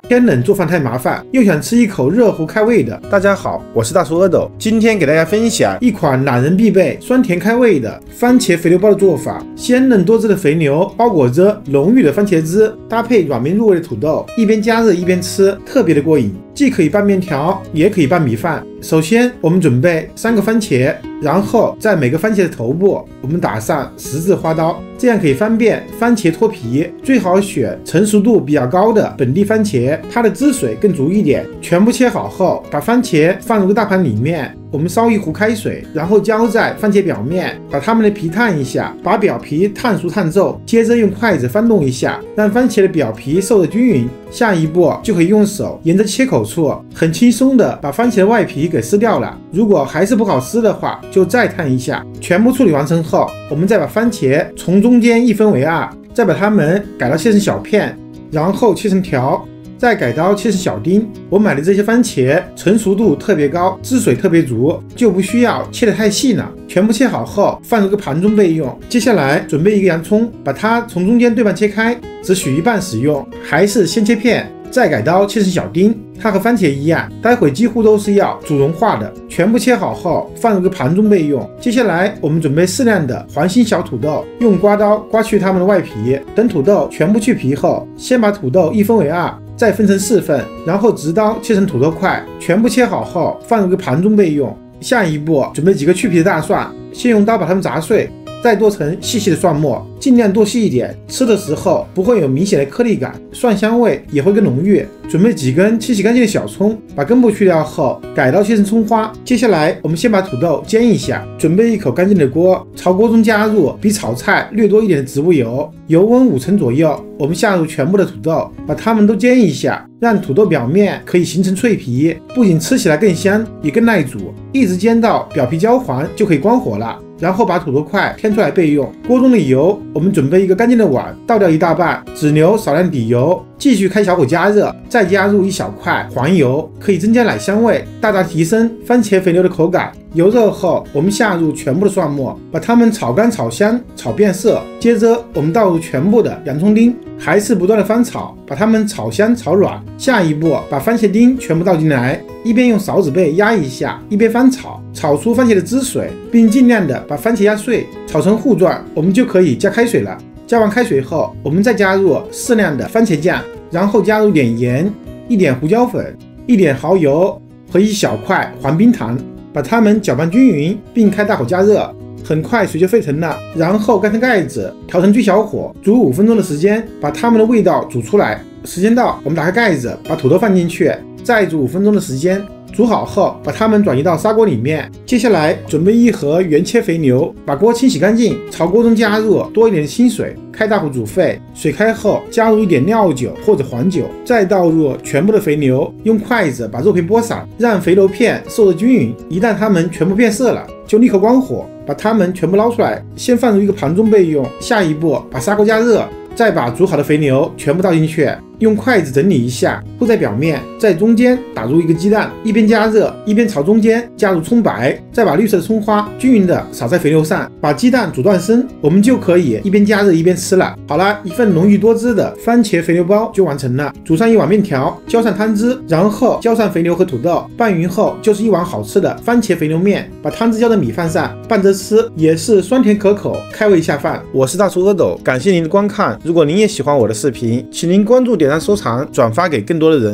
天冷做饭太麻烦，又想吃一口热乎开胃的。大家好，我是大叔阿斗，今天给大家分享一款懒人必备、酸甜开胃的番茄肥牛包的做法。鲜嫩多汁的肥牛包裹着浓郁的番茄汁，搭配软绵入味的土豆，一边加热一边吃，特别的过瘾。既可以拌面条，也可以拌米饭。首先，我们准备3个番茄，然后在每个番茄的头部，我们打上十字花刀，这样可以方便番茄脱皮。最好选成熟度比较高的本地番茄，它的汁水更足一点。全部切好后，把番茄放入个大盘里面，我们烧一壶开水，然后浇在番茄表面，把它们的皮烫一下，把表皮烫熟烫皱，接着用筷子翻动一下，让番茄的表皮受得均匀。下一步就可以用手沿着切口处很轻松的把番茄的外皮给撕掉了。如果还是不好撕的话，就再烫一下。全部处理完成后，我们再把番茄从中间一分为2，再把它们改刀切成小片，然后切成条，再改刀切成小丁。我买的这些番茄成熟度特别高，汁水特别足，就不需要切得太细了。全部切好后放入个盘中备用。接下来准备一个洋葱，把它从中间对半切开，只许一半使用，还是先切片，再改刀切成小丁。它和番茄一样，待会几乎都是要煮融化的。全部切好后放入个盘中备用。接下来我们准备适量的黄心小土豆，用刮刀刮去它们的外皮。等土豆全部去皮后，先把土豆一分为2，再分成4份，然后直刀切成土豆块。全部切好后放入个盘中备用。下一步准备几个去皮的大蒜，先用刀把它们砸碎，再剁成细细的蒜末，尽量剁细一点，吃的时候不会有明显的颗粒感，蒜香味也会更浓郁。准备几根清洗干净的小葱，把根部去掉后改刀切成葱花。接下来我们先把土豆煎一下，准备一口干净的锅，朝锅中加入比炒菜略多一点的植物油，油温5成左右，我们下入全部的土豆，把它们都煎一下，让土豆表面可以形成脆皮，不仅吃起来更香，也更耐煮，一直煎到表皮焦黄就可以关火了。然后把土豆块添出来备用。锅中的油，我们准备一个干净的碗，倒掉1大半，只留少量底油，继续开小火加热，再加入1小块黄油，可以增加奶香味，大大提升番茄肥牛的口感。油热后，我们下入全部的蒜末，把它们炒干、炒香、炒变色。接着我们倒入全部的洋葱丁，还是不断的翻炒，把它们炒香、炒软。下一步把番茄丁全部倒进来，一边用勺子背压一下，一边翻炒，炒出番茄的汁水，并尽量的把番茄压碎，炒成糊状，我们就可以加开水了。加完开水后，我们再加入适量的番茄酱，然后加入点盐、1点胡椒粉、1点蚝油和1小块黄冰糖，把它们搅拌均匀，并开大火加热。很快水就沸腾了，然后盖上盖子，调成最小火，煮5分钟的时间，把它们的味道煮出来。时间到，我们打开盖子，把土豆放进去，再煮5分钟的时间。煮好后，把它们转移到砂锅里面。接下来准备1盒原切肥牛，把锅清洗干净，朝锅中加入多一点的清水，开大火煮沸。水开后，加入1点料酒或者黄酒，再倒入全部的肥牛，用筷子把肉片剥散，让肥牛片受得均匀。一旦它们全部变色了，就立刻关火，把它们全部捞出来，先放入一个盘中备用。下一步把砂锅加热，再把煮好的肥牛全部倒进去，用筷子整理一下，铺在表面，在中间打入1个鸡蛋，一边加热一边朝中间加入葱白，再把绿色的葱花均匀的撒在肥牛上，把鸡蛋煮断生，我们就可以一边加热一边吃了。好了，一份浓郁多汁的番茄肥牛包就完成了。煮上1碗面条，浇上汤汁，然后浇上肥牛和土豆，拌匀后就是1碗好吃的番茄肥牛面。把汤汁浇在米饭上，拌着吃也是酸甜可口，开胃下饭。我是大厨阿斗，感谢您的观看。如果您也喜欢我的视频，请您关注、点赞、收藏、转发给更多的人。